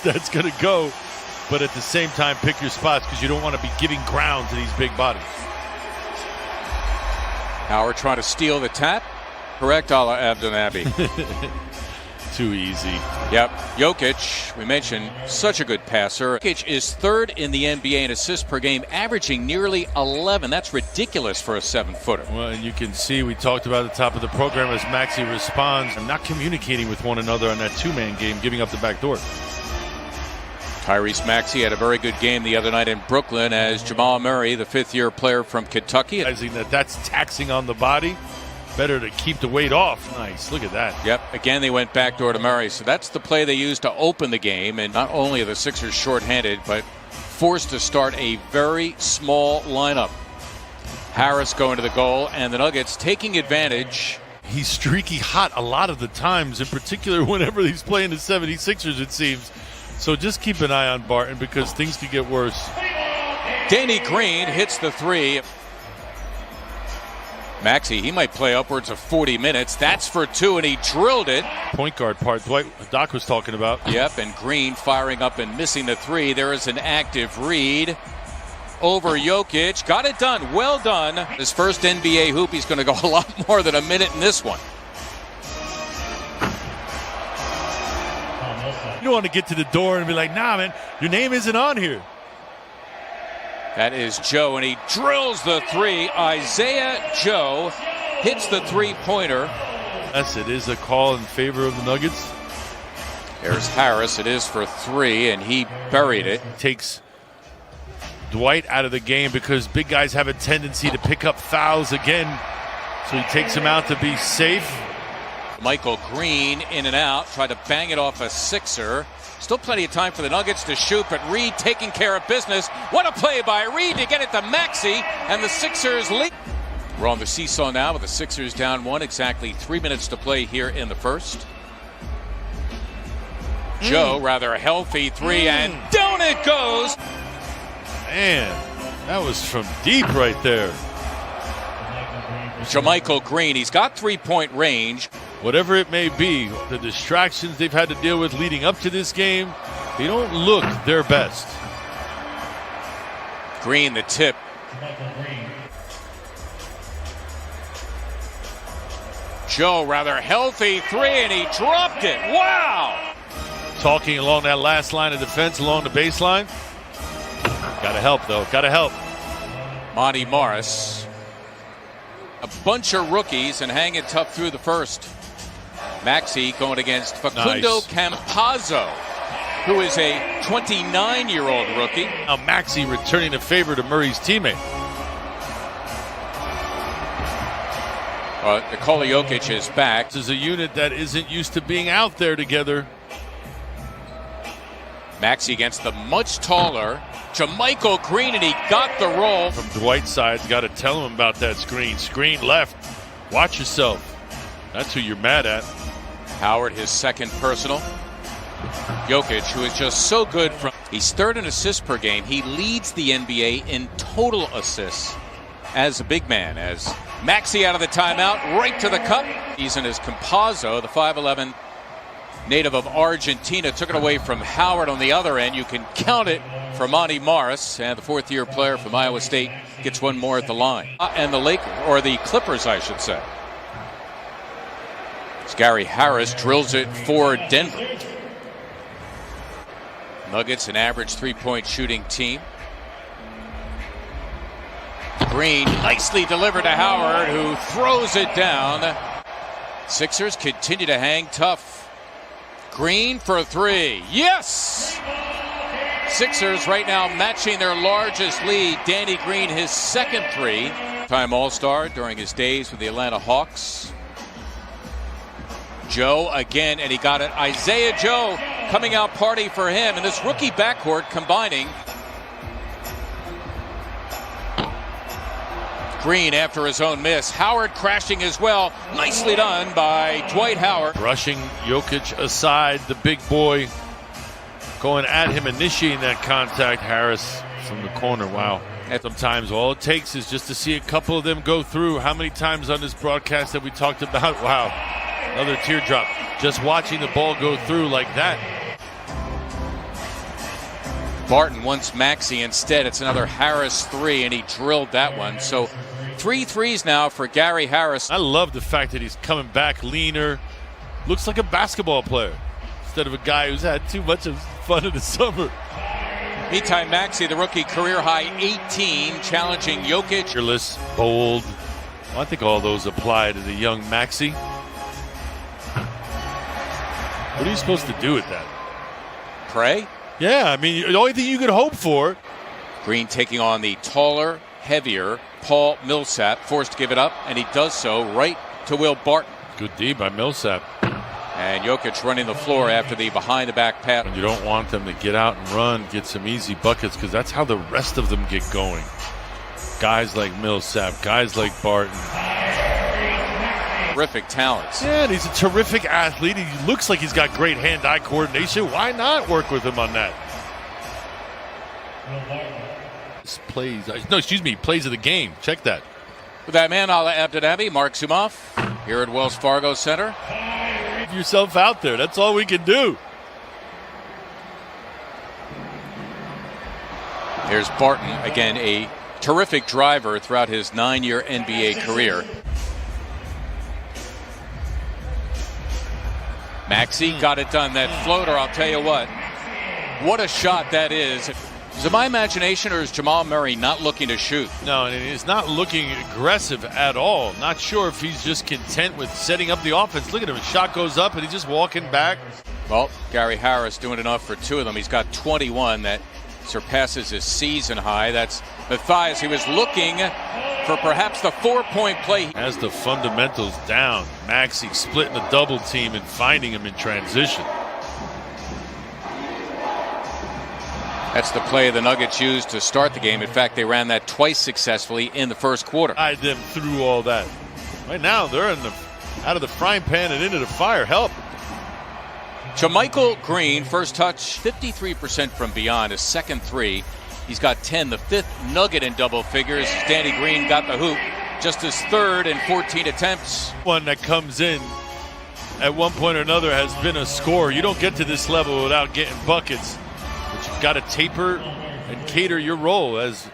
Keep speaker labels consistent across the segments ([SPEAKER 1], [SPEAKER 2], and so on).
[SPEAKER 1] that's going to go. But at the same time, pick your spots because you don't want to be giving ground to these big bodies.
[SPEAKER 2] Howard trying to steal the tap. Correct, a la Abdenabi.
[SPEAKER 1] Too easy.
[SPEAKER 2] Yep. Jokic, we mentioned, such a good passer. Jokic is third in the NBA in assists per game, averaging nearly 11. That's ridiculous for a 7-footer.
[SPEAKER 1] Well, and you can see, we talked about at the top of the program as Maxey responds and not communicating with one another on that two-man game, giving up the back door.
[SPEAKER 2] Tyrese Maxey had a very good game the other night in Brooklyn as Jamal Murray, the fifth-year player from Kentucky.
[SPEAKER 1] Realizing that that's taxing on the body. Better to keep the weight off. Nice. Look at that.
[SPEAKER 2] Yep. Again, they went backdoor to Murray. So that's the play they used to open the game. And not only are the Sixers shorthanded, but forced to start a very small lineup. Harris going to the goal, and the Nuggets taking advantage.
[SPEAKER 1] He's streaky hot a lot of the times, in particular whenever he's playing the 76ers, it seems. So just keep an eye on Barton because things could get worse.
[SPEAKER 2] Danny Green hits the three. Maxey, he might play upwards of 40 minutes. That's for two, and he drilled it.
[SPEAKER 1] Point guard part, Doc was talking about.
[SPEAKER 2] Yep, and Green firing up and missing the three. There is an active read over Jokic. Got it done. Well done. His first NBA hoop. He's going to go a lot more than a minute in this one.
[SPEAKER 1] You don't want to get to the door and be like, nah, man, your name isn't on here.
[SPEAKER 2] That is Joe, and he drills the three. Isaiah Joe hits the three-pointer.
[SPEAKER 1] Yes, it is a call in favor of the Nuggets.
[SPEAKER 2] There's Harris. It is for three, and he buried it.
[SPEAKER 1] Takes Dwight out of the game because big guys have a tendency to pick up fouls again. So he takes him out to be safe.
[SPEAKER 2] Michael Green in and out. Tried to bang it off a Sixer. Still plenty of time for the Nuggets to shoot, but Reed taking care of business. What a play by Reed to get it to Maxey, and the Sixers lead. We're on the seesaw now with the Sixers down one. Exactly 3 minutes to play here in the first. Joe, rather healthy three, and down it goes.
[SPEAKER 1] Man, that was from deep right there.
[SPEAKER 2] JaMychal Green, he's got three-point range.
[SPEAKER 1] Whatever it may be, the distractions they've had to deal with leading up to this game, they don't look their best.
[SPEAKER 2] Green, the tip. Joe, rather healthy three, and he dropped it. Wow!
[SPEAKER 1] Talking along that last line of defense, along the baseline. Gotta help, though. Gotta help.
[SPEAKER 2] Monty Morris. A bunch of rookies and hanging tough through the first. Maxey going against Facundo Campazzo, who is a 29-year-old rookie.
[SPEAKER 1] Now Maxey returning a favor to Murray's teammate.
[SPEAKER 2] Nikola Jokic is back.
[SPEAKER 1] This is a unit that isn't used to being out there together.
[SPEAKER 2] Maxey against the much taller JaMychal Green, and he got the roll.
[SPEAKER 1] From Dwight's side, got to tell him about that screen. Screen left. Watch yourself. That's who you're mad at.
[SPEAKER 2] Howard, his second personal. Jokic, who is just so good. He's third in assists per game. He leads the NBA in total assists as a big man. As Maxey out of the timeout, right to the cup. He's in his Campazzo, the 5'11" native of Argentina, took it away from Howard on the other end. You can count it for Monty Morris, and the fourth-year player from Iowa State gets one more at the line. And the Lakers, or the Clippers, I should say. Gary Harris drills it for Denver. Nuggets, an average three-point shooting team. Green nicely delivered to Howard, who throws it down. Sixers continue to hang tough. Green for three. Yes! Sixers right now matching their largest lead. Danny Green, his second three. Time All-Star during his days with the Atlanta Hawks. Joe again, and he got it. Isaiah Joe coming out party for him. And this rookie backcourt combining. Green after his own miss. Howard crashing as well. Nicely done by Dwight Howard.
[SPEAKER 1] Brushing Jokic aside, the big boy going at him, initiating that contact. Harris from the corner. Wow. Sometimes all it takes is just to see a couple of them go through. How many times on this broadcast have we talked about, wow, another teardrop. Just watching the ball go through like that.
[SPEAKER 2] Barton wants Maxey instead. It's another Harris three, and he drilled that one. So 3 threes now for Gary Harris.
[SPEAKER 1] I love the fact that he's coming back leaner. Looks like a basketball player instead of a guy who's had too much of fun in the summer.
[SPEAKER 2] Meantime, Maxey, the rookie, career high 18, challenging Jokic.
[SPEAKER 1] Fearless, bold. Well, I think all those apply to the young Maxey. What are you supposed to do with that?
[SPEAKER 2] Pray?
[SPEAKER 1] Yeah, I mean, the only thing you could hope for.
[SPEAKER 2] Green taking on the taller, heavier Paul Millsap, forced to give it up, and he does so right to Will Barton.
[SPEAKER 1] Good D by Millsap.
[SPEAKER 2] And Jokic running the floor after the behind-the-back pass.
[SPEAKER 1] You don't want them to get out and run, get some easy buckets, because that's how the rest of them get going. Guys like Millsap, guys like Barton.
[SPEAKER 2] Terrific talents.
[SPEAKER 1] Yeah, and he's a terrific athlete. He looks like he's got great hand-eye coordination. Why not work with him on that? Plays of the game. Check that.
[SPEAKER 2] With that man, Ala Abdenabi, Mark Zumoff, here at Wells Fargo Center.
[SPEAKER 1] Get yourself out there. That's all we can do.
[SPEAKER 2] Here's Barton, again, a terrific driver throughout his 9-year NBA career. Maxey got it done. That floater, I'll tell you what a shot that is. Is it my imagination, or is Jamal Murray not looking to shoot?
[SPEAKER 1] No, and he's not looking aggressive at all. Not sure if he's just content with setting up the offense. Look at him. His shot goes up, and he's just walking back.
[SPEAKER 2] Well, Gary Harris doing enough for 2 of them. He's got 21. That surpasses his season high. That's Matthias. He was looking for perhaps the 4-point play.
[SPEAKER 1] Has the fundamentals down. Maxey splitting the double team and finding him in transition.
[SPEAKER 2] That's the play the Nuggets used to start the game. In fact, they ran that twice successfully in the first quarter.
[SPEAKER 1] Guide them through all that. Right now, they're out of the frying pan and into the fire. Help.
[SPEAKER 2] JaMychal Green, first touch, 53% from beyond. His second three, he's got 10. The 5th Nugget in double figures. Danny Green got the hoop. Just his 3rd in 14 attempts.
[SPEAKER 1] One that comes in at one point or another has been a scorer. You don't get to this level without getting buckets. But you've got to taper and cater your role as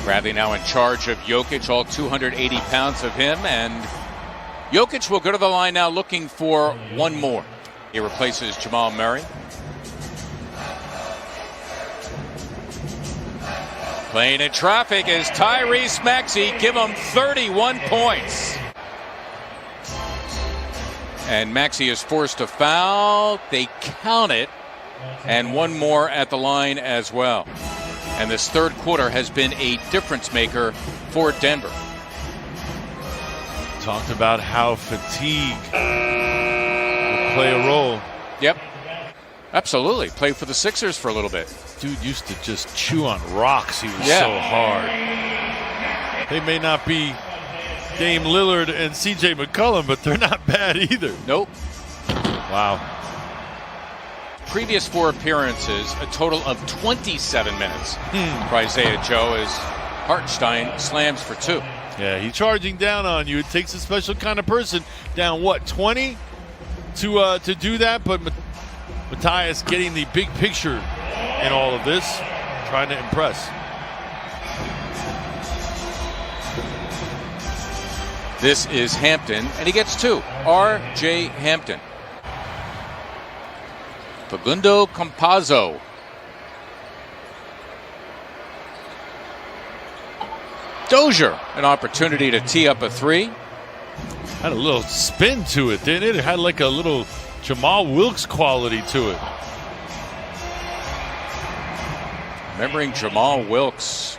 [SPEAKER 2] Bradley now in charge of Jokic, all 280 pounds of him, and Jokic will go to the line now looking for one more. He replaces Jamal Murray. Playing in traffic is Tyrese Maxey. Give him 31 points. And Maxey is forced to foul. They count it. And one more at the line as well. And this third quarter has been a difference maker for Denver.
[SPEAKER 1] Talked about how fatigue will play a role.
[SPEAKER 2] Yep. Absolutely. Played for the Sixers for a little bit.
[SPEAKER 1] Dude used to just chew on rocks. He was so hard. They may not be Dame Lillard and CJ McCollum, but they're not bad either.
[SPEAKER 2] Nope.
[SPEAKER 1] Wow.
[SPEAKER 2] Previous 4 appearances, a total of 27 minutes for Isaiah Joe, as Hartenstein slams for 2.
[SPEAKER 1] Yeah, he's charging down on you. It takes a special kind of person down, 20 to do that, but Matthias getting the big picture in all of this, trying to impress.
[SPEAKER 2] This is Hampton, and he gets 2. R.J. Hampton. Facundo Campazzo. Dozier, an opportunity to tee up a 3.
[SPEAKER 1] Had a little spin to it, didn't it? It had like a little Jamal Wilkes quality to it.
[SPEAKER 2] Remembering Jamal Wilkes.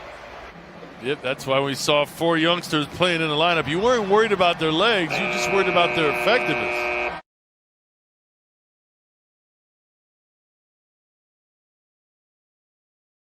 [SPEAKER 1] Yep, that's why we saw 4 youngsters playing in the lineup. You weren't worried about their legs, you just worried about their effectiveness.